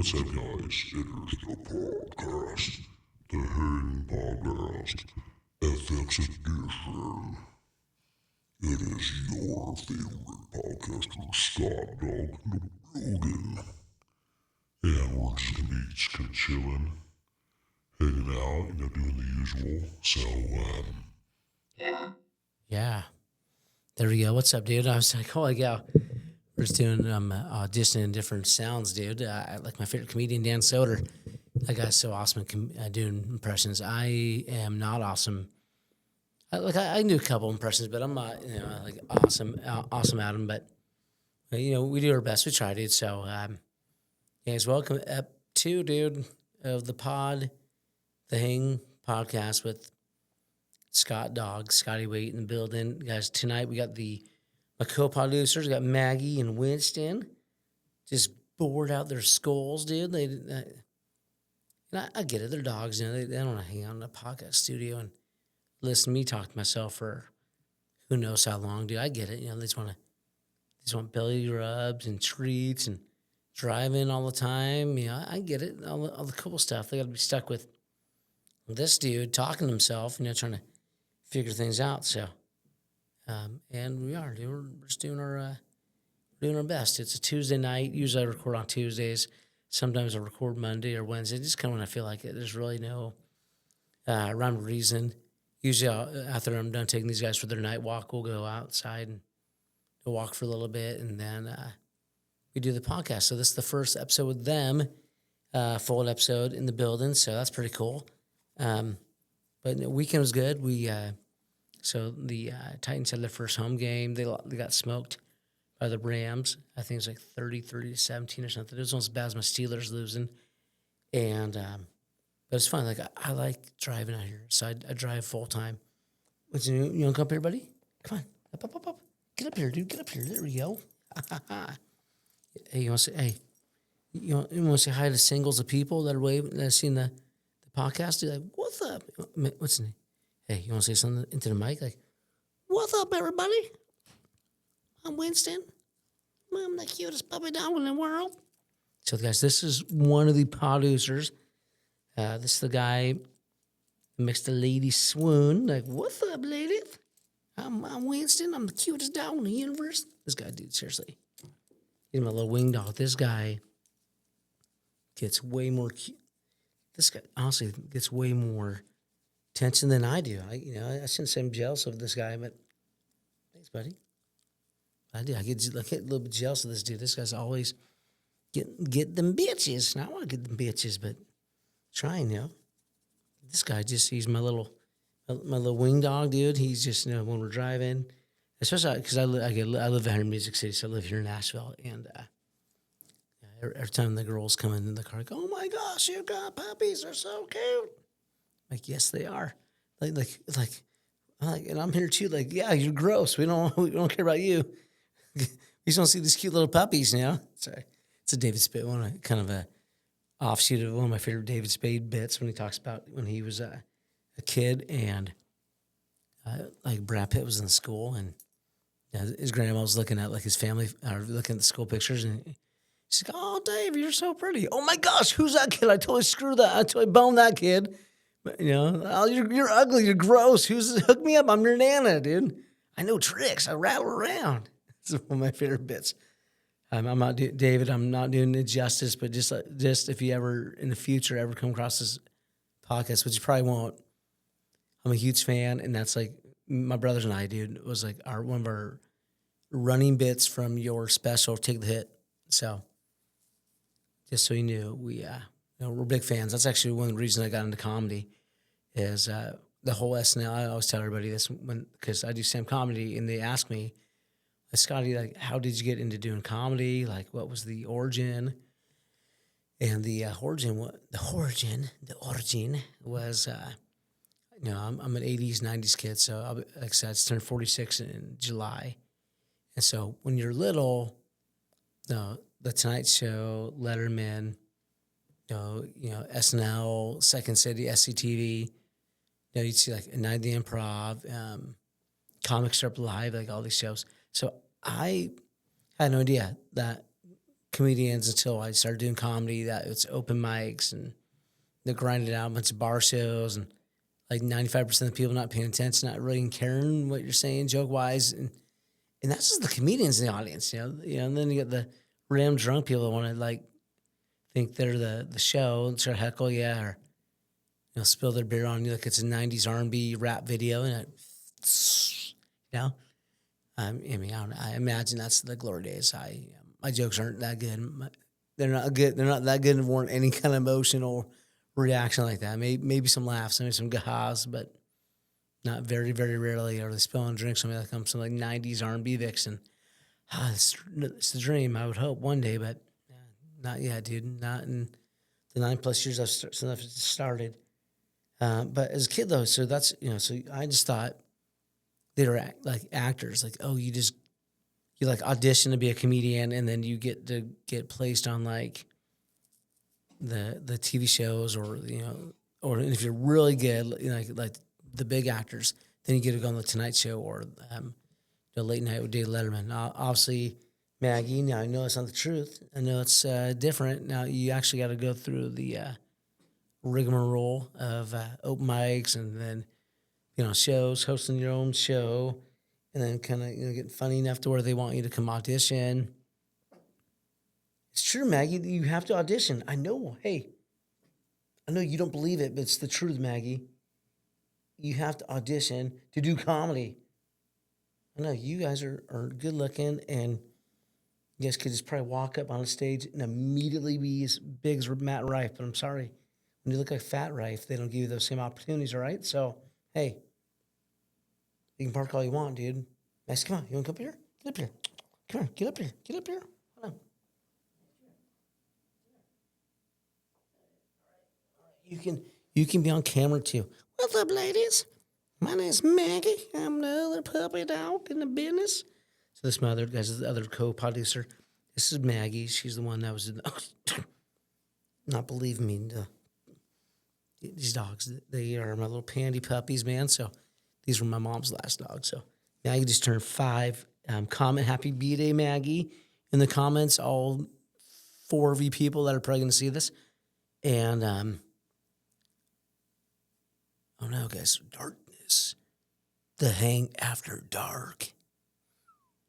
what's up, guys? It is the podcast, the Hang Podcast, FX Edition. It is your favorite podcaster, Scott Dog, in the building. And we're just gonna be chilling, hanging out, doing the usual. So, Yeah. There we go. What's up, dude? I was like, holy cow. We're just doing auditioning different sounds, dude. Like my favorite comedian, Dan Soder. That guy's so awesome at doing impressions. I am not awesome. I can do a couple impressions, but I'm not, like awesome at them. But, we do our best. We try, dude. So, guys, welcome up to, dude, of the Hang podcast with Scott Dog, Scotty Wait in the building. Guys, tonight we got my co-producers, we got Maggie and Winston, just bored out their skulls, dude. I get it. They're dogs, they don't want to hang out in a podcast studio and listen to me talk to myself for who knows how long, dude. I get it. They just want belly rubs and treats and driving all the time. I get it. All the cool stuff. They got to be stuck with this dude talking to himself, trying to figure things out. So, and we are. We're just doing our best. It's a Tuesday night. Usually I record on Tuesdays. Sometimes I record Monday or Wednesday. Just kind of when I feel like it. There's really no rhyme or reason. Usually after I'm done taking these guys for their night walk, we'll go outside and walk for a little bit, and then we do the podcast. So this is the first episode with them, full episode in the building. So that's pretty cool. But the weekend was good. So the Titans had their first home game. They got smoked by the Rams. I think it was like 30-17 or something. It was almost as bad as my Steelers losing. And but it's fun. Like I like driving out here, so I drive full time. What's new? You want to come up here, buddy? Come on, up. Get up here, dude. Get up here. There we go. Hey, you want to say? Hey, you want to say hi to singles of people that are waving that have seen the podcast? Dude, like, what's up? What's his name? Hey, you want to say something into the mic? Like, what's up, everybody? I'm Winston. I'm the cutest puppy dog in the world. So, guys, this is one of the producers. This is the guy who makes the lady swoon. Like, what's up, lady? I'm Winston. I'm the cutest dog in the universe. This guy, dude, seriously. He's my little wing dog. This guy gets way more cute. This guy, honestly, gets way more attention than I do. I shouldn't say I'm jealous of this guy, but thanks, buddy. I do. I get a little bit jealous of this dude. This guy's always get them bitches. And I want to get them bitches, but trying, This guy he's my little wing dog, dude. He's just, when we're driving, especially because I live here in Music City, so I live here in Nashville, and every time the girls come in the car, like, oh my gosh, you got puppies, they're so cute. Like, yes, they are. Like, and I'm here too. Like, yeah, you're gross. We don't care about you. We just want to see these cute little puppies, Sorry, it's a David Spade one, kind of a offshoot of one of my favorite David Spade bits when he talks about when he was a kid and like Brad Pitt was in school and his grandma was looking at like his family, looking at the school pictures, and she's like, "Oh, Dave, you're so pretty. Oh my gosh, who's that kid? I totally screwed that. I totally boned that kid. Oh, you're ugly. You're gross. Hook me up? I'm your nana, dude. I know tricks. I rattle around." It's one of my favorite bits. I'm not David. I'm not doing it justice, but just if you ever in the future ever come across this podcast, which you probably won't, I'm a huge fan, and that's like my brothers and I, dude. It was like one of our running bits from your special, Take the Hit. So, just so you knew, we're big fans. That's actually one of the reasons I got into comedy, is the whole SNL. I always tell everybody this because I do stand comedy, and they ask me, Scotty, like, how did you get into doing comedy? Like, what was the origin? And the origin was, I'm an 80s, 90s kid, so like I said, I turned 46 in July. And so when you're little, the Tonight Show, Letterman, SNL, Second City, SCTV, you'd see like Night of the Improv, Comic Strip Live, like all these shows. So I had no idea that comedians until I started doing comedy. That it's open mics and they grinded out a bunch of bar shows and like 95% of the people not paying attention, not really caring what you're saying joke wise, and that's just the comedians in the audience, and then you get the random drunk people that want to like think they're the show and try to heckle you or spill their beer on you like it's a '90s R&B rap video and you know. I mean, I don't know. I imagine that's the glory days. My jokes aren't that good. They're not good. They're not that good and warrant any kind of emotional reaction like that. Maybe some laughs, maybe some gahas, but not very, very rarely are they spilling drinks. Something like some like '90s R&B vixen. It's the dream. I would hope one day, but not yet, dude. Not in the 9+ years since I've started. But as a kid, though, so that's so I just thought they were like actors. Like, oh, you like audition to be a comedian, and then you get to get placed on like the TV shows, or or if you're really good, like the big actors, then you get to go on the Tonight Show or the Late Night with Dave Letterman. Obviously, Maggie. Now I know it's not the truth. I know it's different. Now you actually got to go through the rigmarole of open mics and then shows, hosting your own show, and then kind of getting funny enough to where they want you to come audition. It's true, Maggie. You have to audition. I know. Hey, I know you don't believe it, but it's the truth, Maggie. You have to audition to do comedy. I know you guys are good looking, and you guys could just probably walk up on a stage and immediately be as big as Matt Rife. But I'm sorry, when you look like Fat Rife, they don't give you those same opportunities. All right, so hey, you can park all you want, dude. Max, come on, you want to come up here? Get up here. Come on, get up here. Get up here. Hold on. You can be on camera too. What's up, ladies? My name's Maggie. I'm the other puppy dog in the business. So this is my other guy's the other co-producer. This is Maggie. She's the one that was in the not believe me. These dogs, they are my little pandy puppies, man. So these were my mom's last dogs. So Maggie just turned 5. Comment happy B-Day, Maggie, in the comments. All 4 of you people that are probably going to see this. And, oh no, guys, darkness. The hang after dark.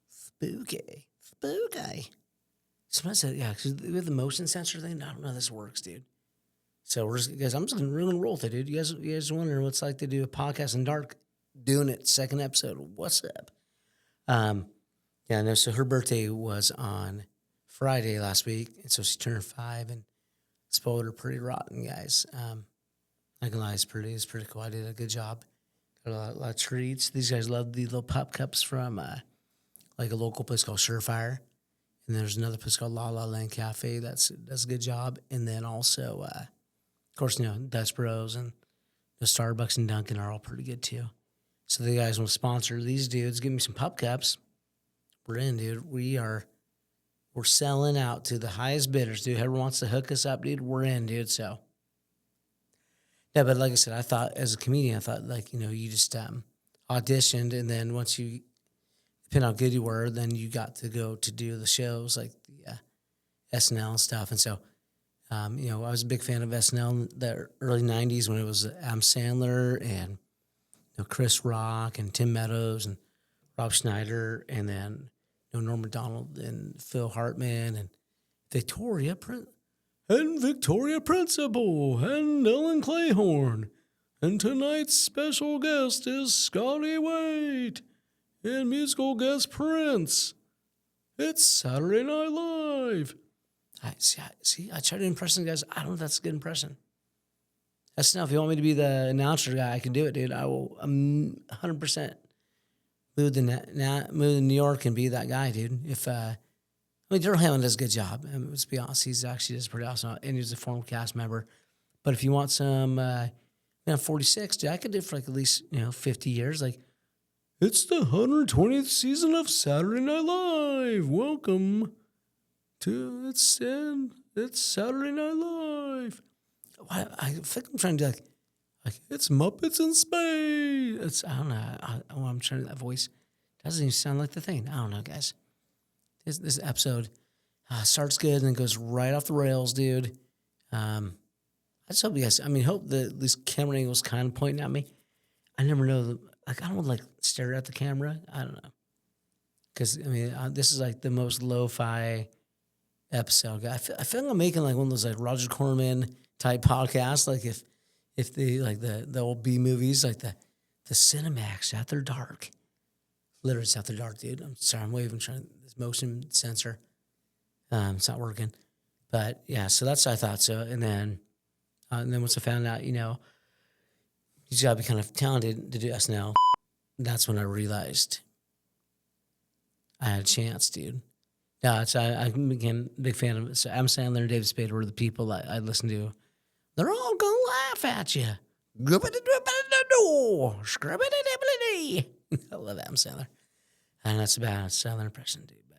Spooky. Somebody said, because we have the motion sensor thing. I don't know how this works, dude. So I'm just gonna roll with it, dude. You guys wondering what it's like to do a podcast in dark? Doing it, 2nd episode. What's up? Yeah, no. So her birthday was on Friday last week, and so she turned 5 and spoiled her pretty rotten, guys. I can lie, it's pretty cool. I did a good job. Got a lot of treats. These guys love the little pop cups from like a local place called Surefire, and there's another place called La La Land Cafe does a good job, and then also of course Dutch Bros and the Starbucks and Dunkin' are all pretty good too. So the guys want to sponsor these dudes. Give me some pop cups. We're in, dude. We're selling out to the highest bidders, dude. Whoever wants to hook us up, dude, we're in, dude. So yeah, but like I said, I thought as a comedian, you just auditioned, and then once you depending on how good you were, then you got to go to do the shows like the SNL and stuff. And so, I was a big fan of SNL in the early '90s when it was Adam Sandler and Chris Rock and Tim Meadows and Rob Schneider, and then Norm Macdonald and Phil Hartman and Victoria Principal and Ellen Clayhorn. And tonight's special guest is Scotty Waite and musical guest Prince. It's Saturday Night Live. I try to impress them guys. I don't know if that's a good impression. That's enough. If you want me to be the announcer guy, I can do it, dude. I will 100% move to New York and be that guy, dude. Daryl Hammond does a good job. Let's be honest, he's actually does pretty awesome, and he's a former cast member. But if you want some, 46, dude, I could do it for like at least 50 years. Like, it's the 120th season of Saturday Night Live. Welcome to it's Saturday Night Live. I think I'm trying to do like it's Muppets in Space. I don't know. I'm trying to do that voice. Doesn't even sound like the thing. I don't know, guys. This episode Starts good and then goes right off the rails, dude. I just hope you guys. I mean, hope that this camera angle's kind of pointing at me. I never know. Like, I don't want to like stare at the camera. I don't know. Because I mean, this is like the most lo-fi episode. I feel like I'm making like one of those like Roger Corman type podcasts. Like if the like the old B movies, like the Cinemax After Dark. Literally, it's After Dark, dude. I'm sorry, I'm waving. Trying this motion sensor. It's not working. But yeah, so that's what I thought. So and then once I found out, you know, he's got to be kind of talented to do SNL. That's when I realized I had a chance, dude. Yeah, I became a big fan of it. So Adam Sandler and David Spade were the people I listened to. They're all gonna laugh at you. I love Adam Sandler, and that's a bad Sandler impression, dude. But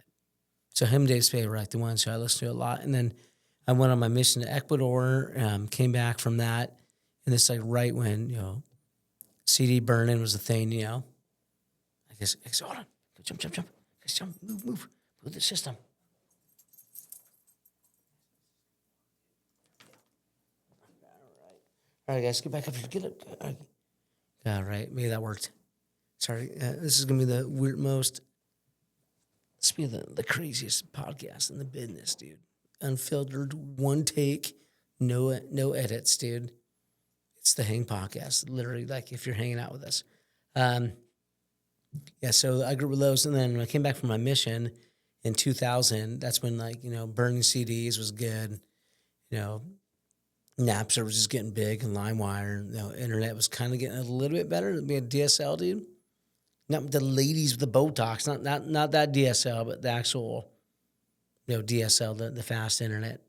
so him and David Spade were like the ones who I listened to a lot, and then I went on my mission to Ecuador. Came back from that, and it's like right when CD burning was the thing. I guess hold on, jump, move the system. All right, guys, get back up here. Get up. All right, maybe that worked. Sorry, this is gonna be the most. This be the craziest podcast in the business, dude. Unfiltered, one take, no edits, dude. It's the Hang Podcast, literally. Like if you're hanging out with us, yeah. So I grew with those, and then when I came back from my mission in 2000, that's when burning CDs was good. Napster was just getting big, and LimeWire, internet was kind of getting a little bit better. We had DSL, dude. Not the ladies with the Botox, not that DSL, but the actual, DSL, the fast internet.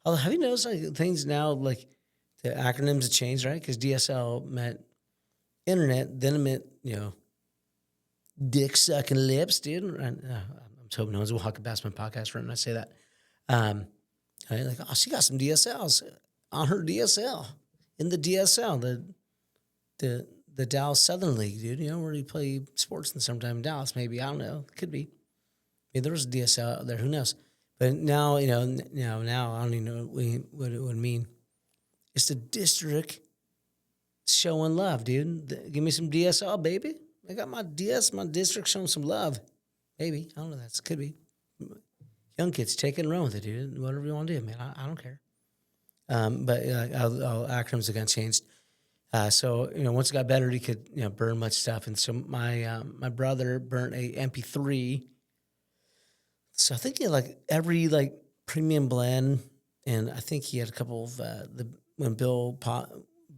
Although, have you noticed like things now, like the acronyms have changed, right? Because DSL meant internet, then it meant dick sucking lips, dude. I'm hoping no one's walking past my podcast right when I say that. Like, oh, she got some DSLs on her DSL in the DSL, the Dallas Southern League, dude. Where you play sports in the summertime in Dallas, maybe. I don't know. Could be. Maybe there was a DSL out there. Who knows? But now, now I don't even know what it would mean. It's the district showing love, dude. Give me some DSL, baby. I got my district showing some love. Maybe. I don't know. That could be. Young kids, take it and run with it, dude. Whatever you want to do, man. I don't care. But all acronyms have got changed. So once it got better, he could burn much stuff, and so my brother burnt a MP3. So I think he had like every premium blend, and I think he had a couple of when Bill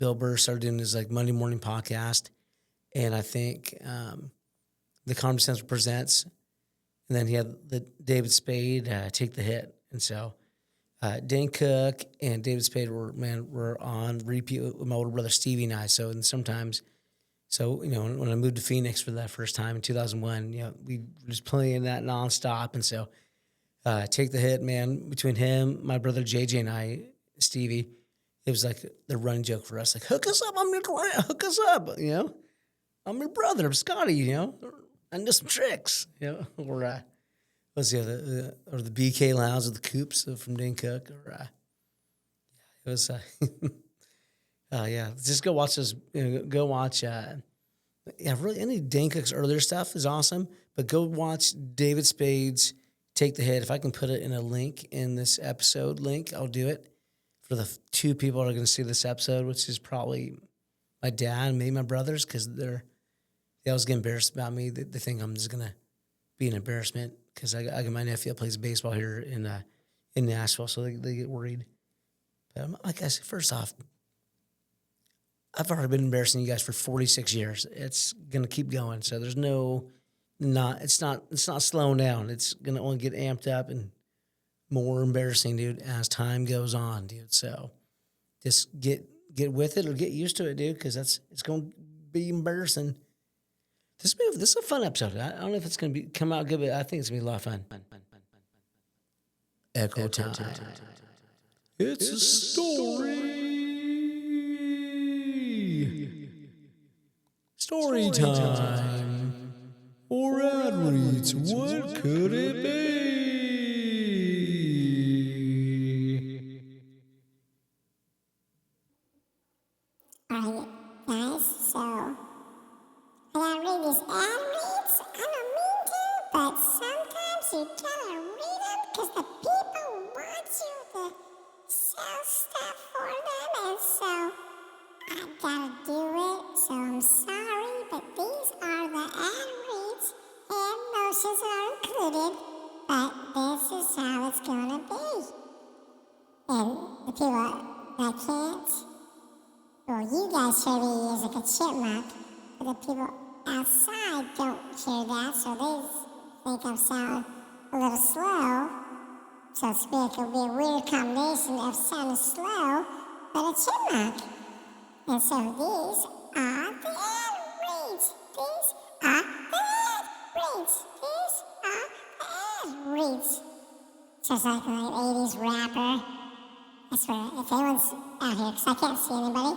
Burr started doing his Monday morning podcast, and I think the Comedy Central Presents, and then he had the David Spade Take the Hit, and so. Dane Cook and David Spade were on repeat with my older brother Stevie and I. So when I moved to Phoenix for that first time in 2001, we were just playing that nonstop. And so Take the Hit, man, between him, my brother JJ, and I, Stevie, it was like the running joke for us. Like, hook us up, hook us up, I'm your brother, I'm Scotty, I know some tricks, or what's the other, or the BK Lounge or the Coops from Dane Cook, or it was, yeah. Just go watch those. Go watch. Really, any Dane Cook's earlier stuff is awesome, but go watch David Spade's Take the Hit. If I can put it in a link in this episode link, I'll do it for the two people that are going to see this episode, which is probably my dad and maybe my brothers, because they always get embarrassed about me. They think I'm just gonna be an embarrassment. Because I got my nephew that plays baseball here in Nashville, so they get worried. But like I said, first off, I've already been embarrassing you guys for 46 years. It's gonna keep going. So there's it's not slowing down. It's gonna only get amped up and more embarrassing, dude, as time goes on, dude. So just get with it or get used to it, dude, because it's gonna be embarrassing. This is a fun episode. I don't know if it's going to come out good, but I think it's going to be a lot of fun. Echo time. It's a story. Story time. Or outreach. What could it be? these ad reads. I don't mean to, but sometimes you gotta read them because the people want you to sell stuff for them, and so I gotta do it. So I'm sorry, but these are the ad reads, and motions are included. But this is how it's gonna be. And the people that can't, well, you guys hear me as like a chipmunk, but the people outside don't hear that, so they think I'm sounding a little slow. So to speak, it'll be a weird combination of sounding slow, but a chipmunk. And so these are the ad reads. These are the ad reads. These are the ad reads. Just like an 80s rapper. I swear, if anyone's out here, because I can't see anybody,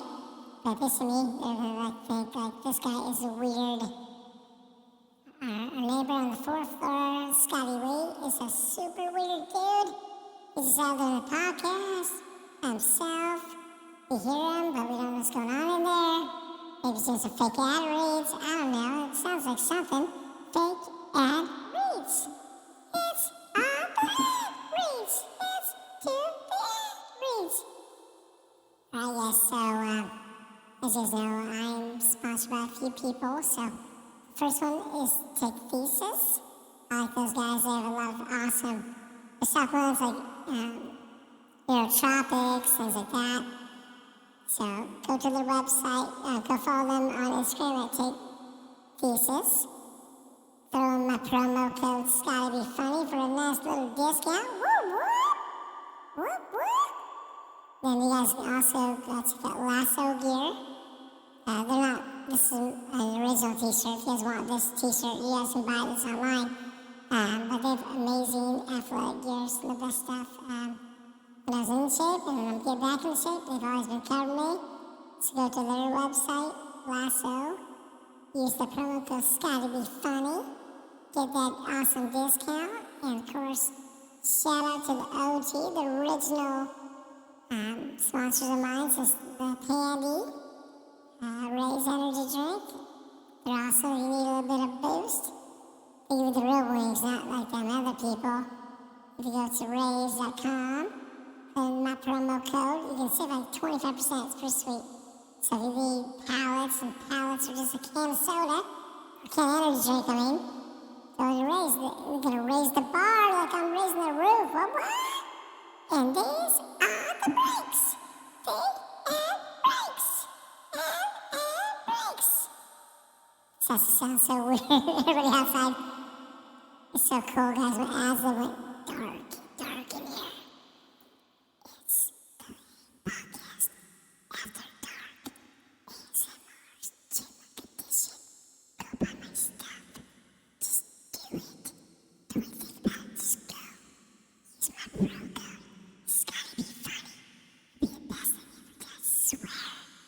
but this to me, they're gonna like think like this guy is weird. Our neighbor on the 4th floor, Scotty Lee, is a super weird dude. He's out doing a podcast by himself. We hear him, but we don't know what's going on in there. Maybe it's just a fake ad reads. I don't know. It sounds like something. Fake ad reads. It's all the ad reads. It's to the ad reads. Right, yes, so, as you know, I'm sponsored by a few people, so first one is Take Thesis. I like those guys. They have a lot of awesome supplements like neurotropics, things like that. So go to their website, go follow them on Instagram at Take Thesis. Throw in my promo code ScottyBeFunny for a nice little discount. Whoop, whoop. Whoop, whoop. Then you guys can also check out Lasso gear. They're not, this is an original t-shirt. If you guys want this t-shirt, you guys can buy this online. But they have amazing athletic gears and the best stuff. When I was in shape and when I'm getting back in shape, they've always been covering me. So go to their website, Lasso. Use the promo code ScottyBeFunny. Get that awesome discount. And of course, shout out to the OG, the original sponsors of mine, since the Pandy. Ray's energy drink. But also, you need a little bit of boost. They give you the real wings, not like them other people. If you go to rays.com, put in my promo code, you can save like 25%. It's pretty sweet. So if you need pallets, and pallets are just a can of soda, or can of energy drink, I mean, go to Rays. We're going to raise the bar like I'm raising the roof. What? And these are the breaks. They add breaks. Add breaks. That sounds so weird. Everybody outside is so cool, guys. But as they went dark in here, it's the podcast after dark. ASMR's Chipmunk Edition. Go buy my stuff. Just do it. Don't think about it. Just go. Use my promo code. It's gotta be funny. Be the best thing ever did. I swear.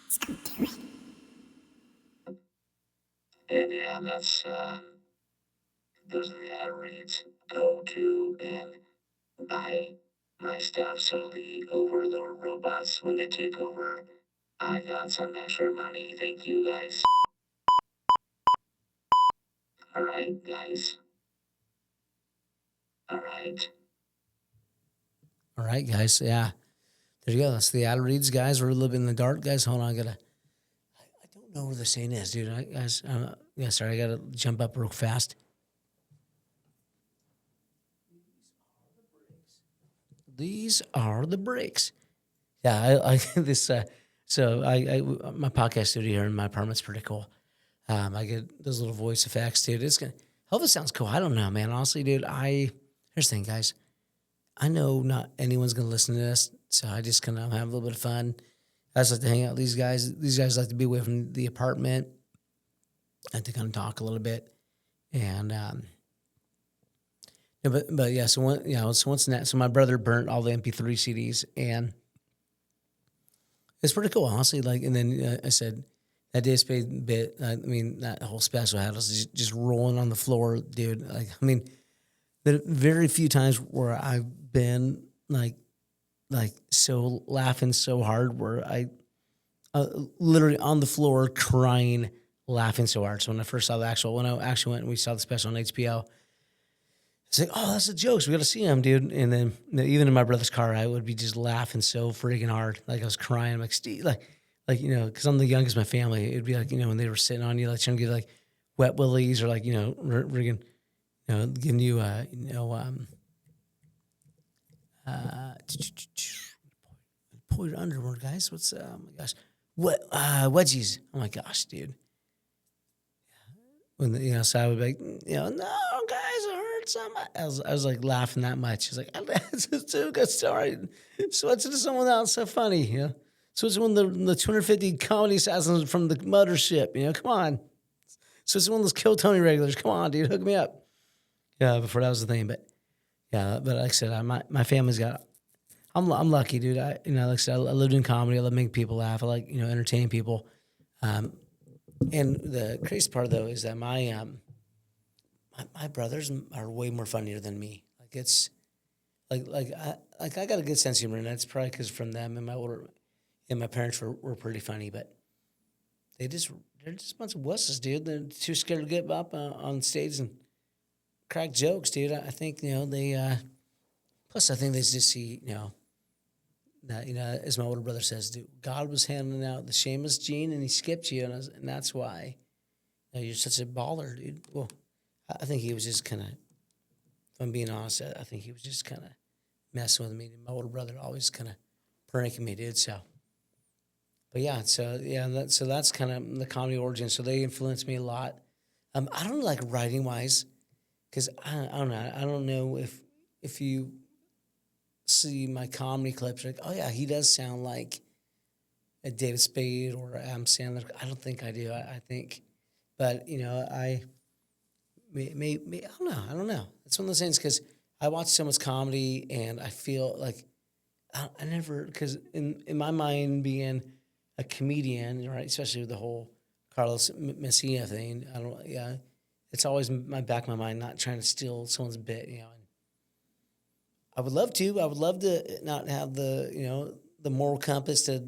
Just go do it. And yeah, that's those are the ad reads. Go to and buy my stuff so the overlord robots, when they take over, I got some extra money. Thank you guys. Alright, guys. Alright. All right, guys. Yeah. There you go. That's the ad reads, guys. We're a little bit in the dark, guys. Hold on. I don't know where the saying is, dude. Sorry. I got to jump up real fast. These are the breaks. Yeah, I this. So my podcast studio here in my apartment's pretty cool. I get those little voice effects, dude. It's gonna. Hell, this sounds cool. I don't know, man. Honestly, dude. Here's the thing, guys. I know not anyone's gonna listen to this, so I just kind of have a little bit of fun. I just like to hang out with these guys. These guys like to be away from the apartment. I like to kind of talk a little bit, and yeah, but yeah. So my brother burnt all the MP3 CDs, and it's pretty cool, honestly. Like, and then I said that day spade bit. I mean, that whole special had us just rolling on the floor, dude. Like, I mean, there are very few times where I've been like so laughing so hard where I literally on the floor crying laughing so hard. So when I first saw when I actually went and we saw the special on HBO, it's like, oh, that's a joke. So we got to see him, dude. And then even in my brother's car, I would be just laughing so freaking hard. Like I was crying. I'm like, Steve, because I'm the youngest in my family. It'd be like, when they were sitting on you, like trying to get like wet willies or like, friggin', giving you, pull your underwear, guys. What's, oh my gosh. What, wedgies. Oh my gosh, dude. When so I would be like, no, guys, it hurts so much. I was like laughing that much. He's like, that's just a good story. Switch it to someone else so funny, Switch it one of the 250 comedy assassins from the mothership, come on. Switch it one of those Kill Tony regulars. Come on, dude, hook me up. Yeah, before that was the thing, but yeah, but like I said, my family's got. I'm lucky, dude. Like I said, I lived in comedy. I love making people laugh. I like entertain people. And the crazy part though is that my brothers are way more funnier than me. Like it's I got a good sense of humor, and that's probably because from them and my parents were pretty funny, but they're just a bunch of wusses, dude. They're too scared to get up on stage and crack jokes, dude. I think they plus I think they just see that as my older brother says, dude, God was handing out the shameless gene and he skipped you, and that's why you're such a baller, dude. Well, I think he was just kind of, if I'm being honest, I think he was just kind of messing with me. My older brother always kind of pranking me, dude. So, but yeah, so that's kind of the comedy origin. So they influenced me a lot. I don't like writing wise, because I don't know. I don't know if you see my comedy clips, like, oh yeah, he does sound like a David Spade or Adam Sandler. I don't think I do. I think, but I I don't know. It's one of those things because I watch so much comedy and I feel like I never, because in my mind being a comedian, right, especially with the whole Carlos Mencia thing, it's always my back of my mind not trying to steal someone's bit, and I would love to. I would love to not have the moral compass to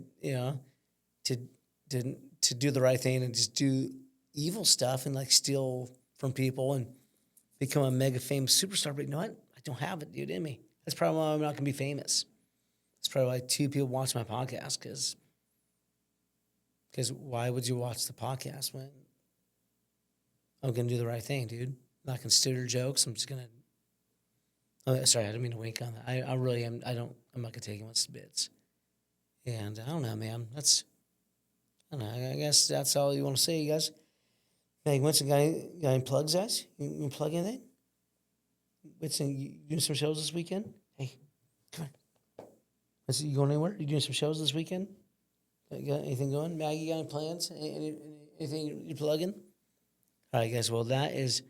to to do the right thing and just do evil stuff and like steal from people and become a mega famous superstar. But you know what? I don't have it, dude, in me. That's probably why I'm not gonna be famous. It's probably why 2 people watch my podcast because why would you watch the podcast when I'm gonna do the right thing, dude? I'm not gonna steal your jokes. I'm just gonna. Oh, sorry, I didn't mean to wink on that. I really am. I'm not gonna take it with bits. And I don't know, man. I don't know. I guess that's all you want to say, you guys. Hey, Winston, got any plugs, guys? You plug anything? Winston, you doing some shows this weekend? Hey, come on. Winston, you going anywhere? You doing some shows this weekend? You got anything going? Maggie, you got any plans? Anything you plugging? All right, guys. Well, that is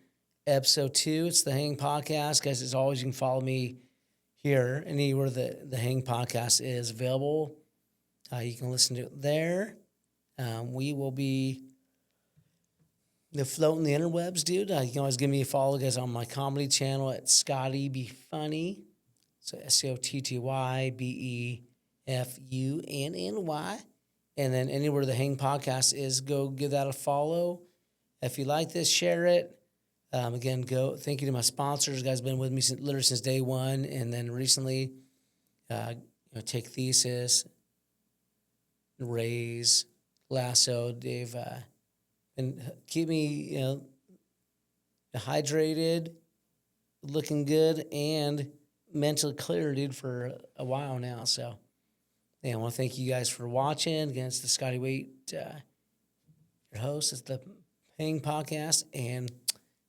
episode 2. It's the Hang Podcast. Guys, as always, you can follow me here, anywhere the Hang Podcast is available. You can listen to it there. We will be floating the interwebs, dude. You can always give me a follow, guys, on my comedy channel at Scotty Be Funny. So SCOTTYBEFUNNY. And then anywhere the Hang Podcast is, go give that a follow. If you like this, share it. Again, thank you to my sponsors. Guys, been with me literally since day one. And then recently, Take Thesis, Raise, Lasso. They've been keep me hydrated, looking good, and mentally clear, dude, for a while now. So, I want to thank you guys for watching. Again, it's the Scotty Waite, your host. It's the Hang Podcast, and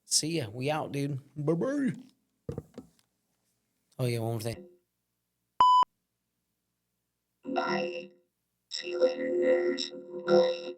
see ya. We out, dude. Bye-bye. Oh, yeah, one more thing. Bye. See you later, guys. Bye.